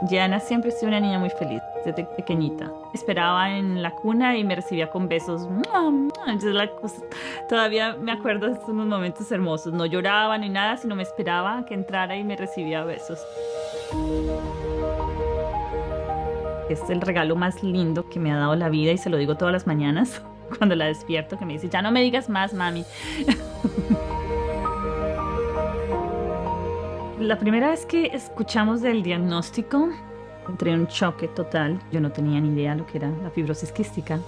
Gianna siempre ha sido una niña muy feliz desde pequeñita. Esperaba en la cuna y me recibía con besos. ¡Mua, mua! Entonces, todavía me acuerdo de estos momentos hermosos. No lloraba ni nada, sino me esperaba que entrara y me recibía besos. Es el regalo más lindo que me ha dado la vida y se lo digo todas las mañanas cuando la despierto, que me dice, ya no me digas más, mami. La primera vez que escuchamos del diagnóstico, entré en un choque total. Yo no tenía ni idea lo que era la fibrosis quística.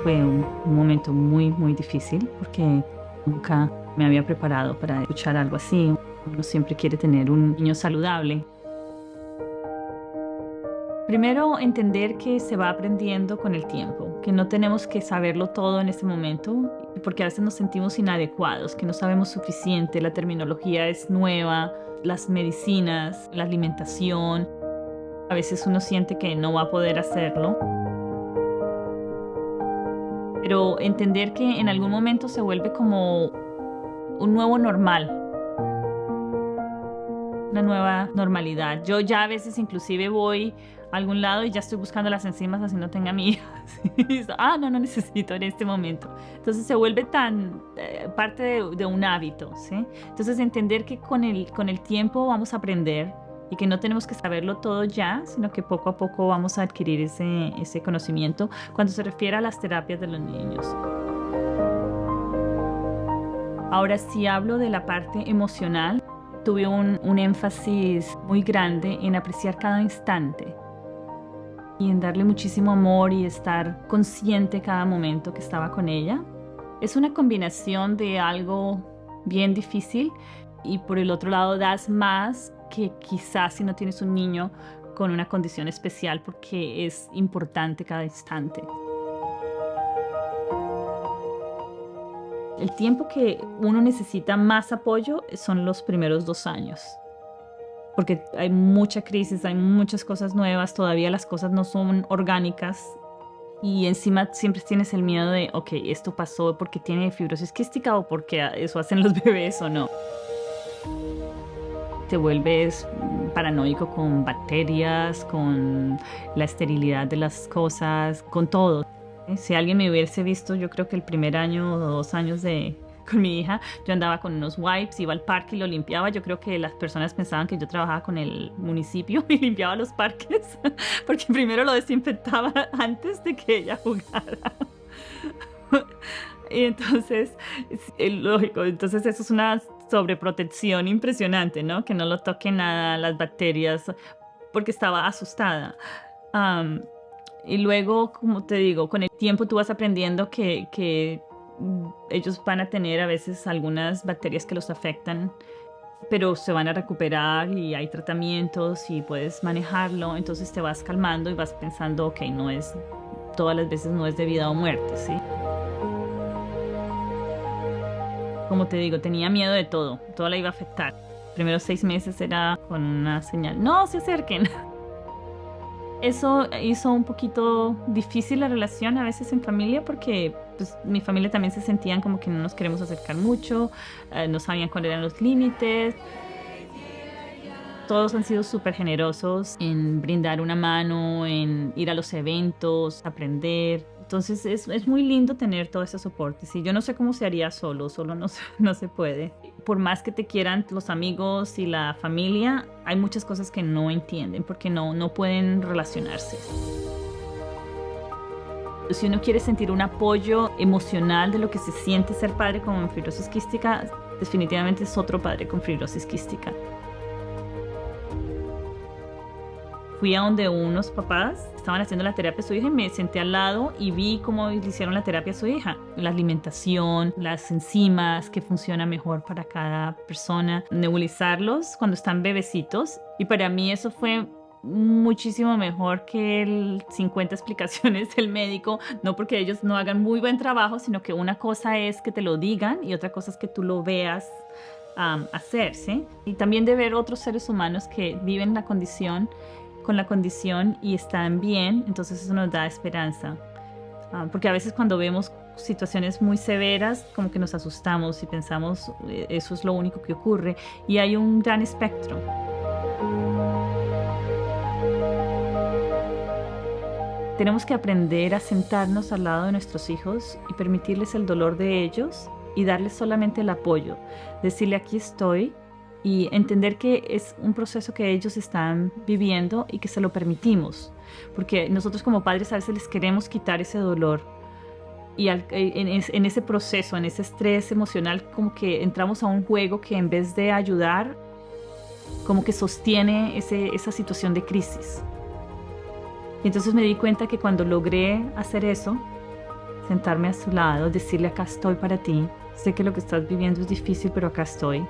Fue un momento muy, muy difícil porque nunca me había preparado para escuchar algo así. Uno siempre quiere tener un niño saludable. Primero, entender que se va aprendiendo con el tiempo, que no tenemos que saberlo todo en este momento, porque a veces nos sentimos inadecuados, que no sabemos suficiente, la terminología es nueva, las medicinas, la alimentación. A veces uno siente que no va a poder hacerlo. Pero entender que en algún momento se vuelve como un nuevo normal, una nueva normalidad. Yo ya a veces inclusive voy a algún lado y ya estoy buscando las enzimas así no tenga mi hija. No necesito en este momento. Entonces se vuelve tan parte de un hábito, ¿sí? Entonces entender que con el tiempo vamos a aprender y que no tenemos que saberlo todo ya, sino que poco a poco vamos a adquirir ese conocimiento cuando se refiere a las terapias de los niños. Ahora sí hablo de la parte emocional. Tuve un énfasis muy grande en apreciar cada instante y en darle muchísimo amor y estar consciente cada momento que estaba con ella. Es una combinación de algo bien difícil y por el otro lado das más que quizás si no tienes un niño con una condición especial porque es importante cada instante. El tiempo que uno necesita más apoyo son los primeros 2 años. Porque hay mucha crisis, hay muchas cosas nuevas, todavía las cosas no son orgánicas y encima siempre tienes el miedo de, ok, esto pasó porque tiene fibrosis quística o porque eso hacen los bebés o no. Te vuelves paranoico con bacterias, con la esterilidad de las cosas, con todo. Si alguien me hubiese visto, yo creo que el primer año o 2 años con mi hija, yo andaba con unos wipes, iba al parque y lo limpiaba. Yo creo que las personas pensaban que yo trabajaba con el municipio y limpiaba los parques, porque primero lo desinfectaba antes de que ella jugara. Y entonces, lógico, entonces eso es una sobreprotección impresionante, ¿no? Que no lo toque nada, las bacterias, porque estaba asustada. Y luego, como te digo, con el tiempo tú vas aprendiendo que ellos van a tener a veces algunas bacterias que los afectan, pero se van a recuperar y hay tratamientos y puedes manejarlo. Entonces te vas calmando y vas pensando, ok, todas las veces no es de vida o muerte, ¿sí? Como te digo, tenía miedo de todo la iba a afectar. Los primeros 6 meses era con una señal, no se acerquen. Eso hizo un poquito difícil la relación a veces en familia porque pues, mi familia también se sentían como que no nos queremos acercar mucho, no sabían cuáles eran los límites. Todos han sido súper generosos en brindar una mano, en ir a los eventos, aprender. Entonces es muy lindo tener todo ese soporte. Sí, yo no sé cómo se haría solo no se puede. Por más que te quieran los amigos y la familia, hay muchas cosas que no entienden porque no pueden relacionarse. Si uno quiere sentir un apoyo emocional de lo que se siente ser padre con fibrosis quística, definitivamente es otro padre con fibrosis quística. Fui a donde unos papás estaban haciendo la terapia a su hija y me senté al lado y vi cómo le hicieron la terapia a su hija. La alimentación, las enzimas, que funciona mejor para cada persona. Nebulizarlos cuando están bebecitos. Y para mí eso fue muchísimo mejor que el 50 explicaciones del médico. No porque ellos no hagan muy buen trabajo, sino que una cosa es que te lo digan y otra cosa es que tú lo veas hacer, ¿sí? Y también de ver otros seres humanos que viven la condición con la condición y están bien, entonces eso nos da esperanza. Porque a veces cuando vemos situaciones muy severas, como que nos asustamos y pensamos eso es lo único que ocurre, y hay un gran espectro. Tenemos que aprender a sentarnos al lado de nuestros hijos y permitirles el dolor de ellos y darles solamente el apoyo, decirle aquí estoy y entender que es un proceso que ellos están viviendo y que se lo permitimos, porque nosotros como padres a veces les queremos quitar ese dolor y en ese proceso, en ese estrés emocional, como que entramos a un juego que en vez de ayudar, como que sostiene esa situación de crisis. Y entonces me di cuenta que cuando logré hacer eso, sentarme a su lado, decirle acá estoy para ti, sé que lo que estás viviendo es difícil, pero acá estoy.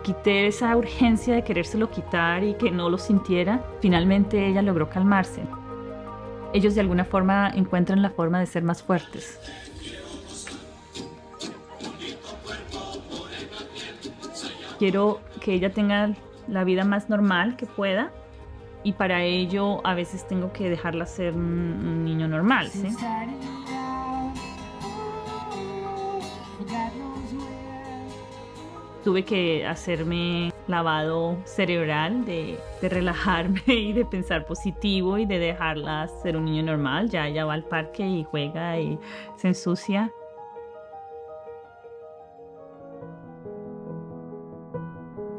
Quité esa urgencia de querérselo quitar y que no lo sintiera. Finalmente ella logró calmarse. Ellos de alguna forma encuentran la forma de ser más fuertes. Quiero que ella tenga la vida más normal que pueda y para ello a veces tengo que dejarla ser un niño normal, ¿sí? Tuve que hacerme lavado cerebral de relajarme y de pensar positivo y de dejarla ser un niño normal. Ya ella va al parque y juega y se ensucia.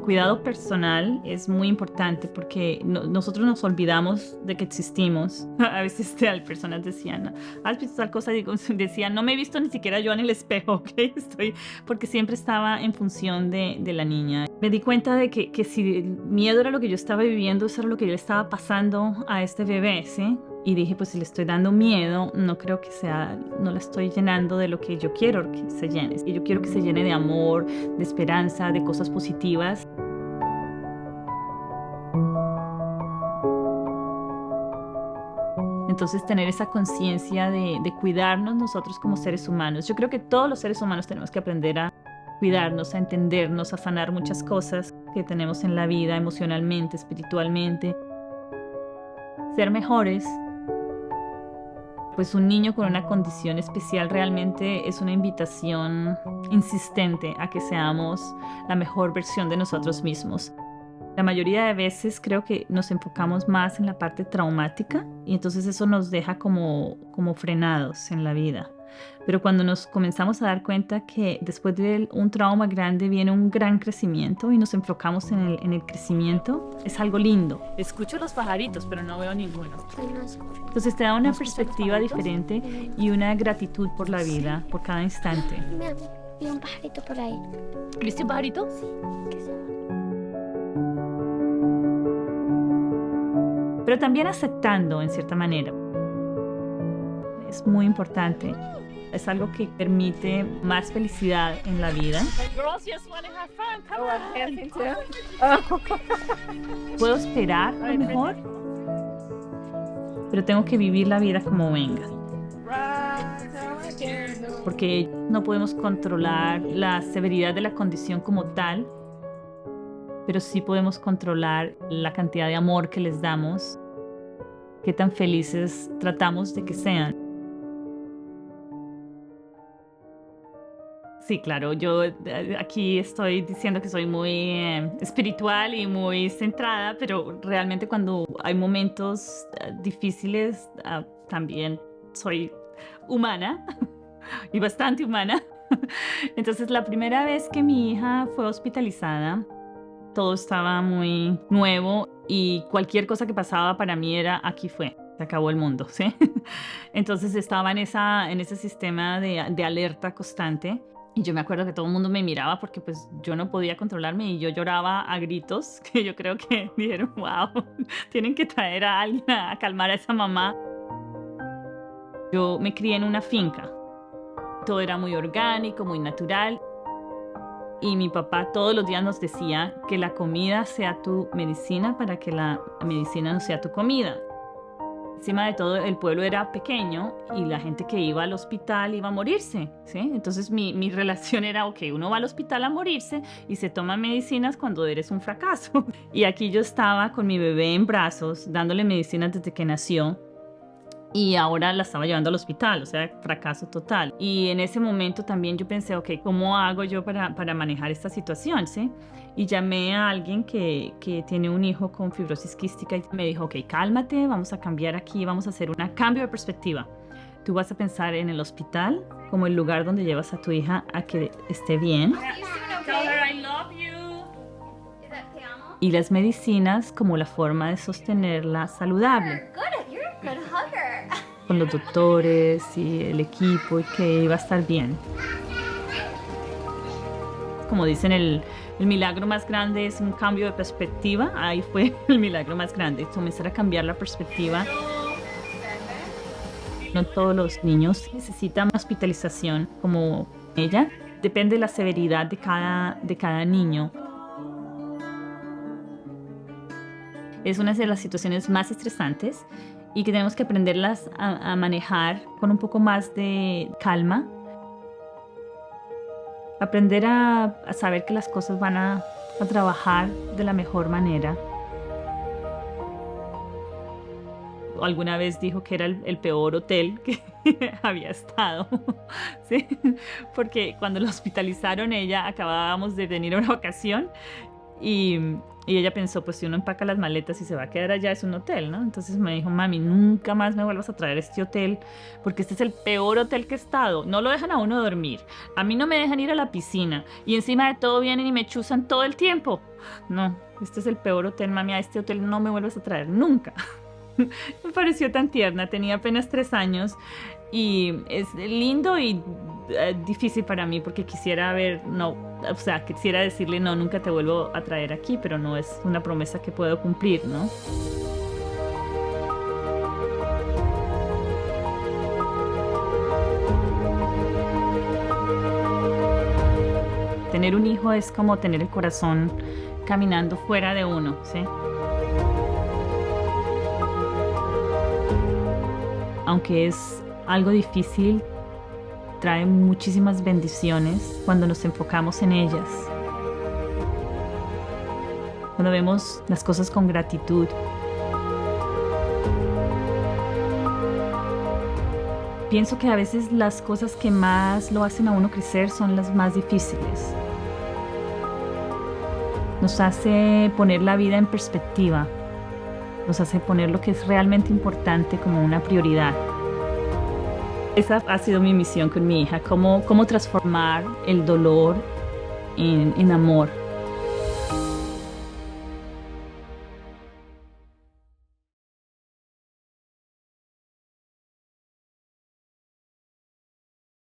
Cuidado personal es muy importante porque nosotros nos olvidamos de que existimos. A veces personas decían, ¿has visto tal cosa? Decían, no me he visto ni siquiera yo en el espejo, ¿ok? Porque siempre estaba en función de la niña. Me di cuenta de que si el miedo era lo que yo estaba viviendo, eso era lo que yo le estaba pasando a este bebé, ¿sí? Y dije, pues si le estoy dando miedo, no creo que no la estoy llenando de lo que yo quiero que se llene. Y yo quiero que se llene de amor, de esperanza, de cosas positivas. Entonces tener esa conciencia de cuidarnos nosotros como seres humanos. Yo creo que todos los seres humanos tenemos que aprender a cuidarnos, a entendernos, a sanar muchas cosas que tenemos en la vida, emocionalmente, espiritualmente. Ser mejores. Pues un niño con una condición especial realmente es una invitación insistente a que seamos la mejor versión de nosotros mismos. La mayoría de veces creo que nos enfocamos más en la parte traumática y entonces eso nos deja como frenados en la vida. Pero cuando nos comenzamos a dar cuenta que después de un trauma grande viene un gran crecimiento y nos enfocamos en el crecimiento, es algo lindo. Escucho los pajaritos, pero no veo ninguno. Entonces te da una perspectiva diferente y una gratitud por la vida, por cada instante. Mira, vi un pajarito por ahí. ¿Viste un pajarito? Sí, ¿qué se llama? Pero también aceptando en cierta manera. Es muy importante. Es algo que permite más felicidad en la vida. Puedo esperar lo mejor, pero tengo que vivir la vida como venga. Porque no podemos controlar la severidad de la condición como tal, pero sí podemos controlar la cantidad de amor que les damos, qué tan felices tratamos de que sean. Sí, claro, yo aquí estoy diciendo que soy muy espiritual y muy centrada, pero realmente cuando hay momentos difíciles, también soy humana y bastante humana. Entonces, la primera vez que mi hija fue hospitalizada, todo estaba muy nuevo y cualquier cosa que pasaba para mí era aquí fue. Se acabó el mundo, ¿sí? Entonces estaba en ese sistema de alerta constante. Y yo me acuerdo que todo el mundo me miraba porque pues yo no podía controlarme y yo lloraba a gritos, que yo creo que dijeron, wow, tienen que traer a alguien a calmar a esa mamá. Yo me crié en una finca. Todo era muy orgánico, muy natural. Y mi papá todos los días nos decía que la comida sea tu medicina para que la medicina no sea tu comida. Encima de todo, el pueblo era pequeño y la gente que iba al hospital iba a morirse, ¿sí? Entonces mi relación era, ok, uno va al hospital a morirse y se toma medicinas cuando eres un fracaso. Y aquí yo estaba con mi bebé en brazos, dándole medicinas desde que nació. Y ahora la estaba llevando al hospital, o sea, fracaso total. Y en ese momento también yo pensé, ok, ¿cómo hago yo para manejar esta situación, sí? Y llamé a alguien que tiene un hijo con fibrosis quística y me dijo, ok, cálmate, vamos a cambiar aquí, vamos a hacer un cambio de perspectiva. Tú vas a pensar en el hospital como el lugar donde llevas a tu hija a que esté bien. Y las medicinas como la forma de sostenerla saludable. Con los doctores y el equipo y que iba a estar bien. Como dicen, el milagro más grande es un cambio de perspectiva. Ahí fue el milagro más grande, comenzar a cambiar la perspectiva. No todos los niños necesitan hospitalización como ella. Depende de la severidad de cada niño. Es una de las situaciones más estresantes y que tenemos que aprenderlas a manejar con un poco más de calma. Aprender a saber que las cosas van a trabajar de la mejor manera. Alguna vez dijo que era el peor hotel que había estado, ¿sí? Porque cuando la hospitalizaron ella, acabábamos de venir a una vacación y ella pensó, pues si uno empaca las maletas y se va a quedar allá, es un hotel, ¿no? Entonces me dijo, mami, nunca más me vuelvas a traer a este hotel, porque este es el peor hotel que he estado. No lo dejan a uno dormir. A mí no me dejan ir a la piscina. Y encima de todo vienen y me chuzan todo el tiempo. No, este es el peor hotel, mami. A este hotel no me vuelvas a traer nunca. Me pareció tan tierna. Tenía apenas 3 años. Y es lindo y difícil para mí porque quisiera quisiera decirle no, nunca te vuelvo a traer aquí, pero no es una promesa que puedo cumplir, ¿no? Tener un hijo es como tener el corazón caminando fuera de uno, ¿sí? Aunque es algo difícil, trae muchísimas bendiciones cuando nos enfocamos en ellas. Cuando vemos las cosas con gratitud. Pienso que a veces las cosas que más lo hacen a uno crecer son las más difíciles. Nos hace poner la vida en perspectiva. Nos hace poner lo que es realmente importante como una prioridad. Esa ha sido mi misión con mi hija, cómo transformar el dolor en amor.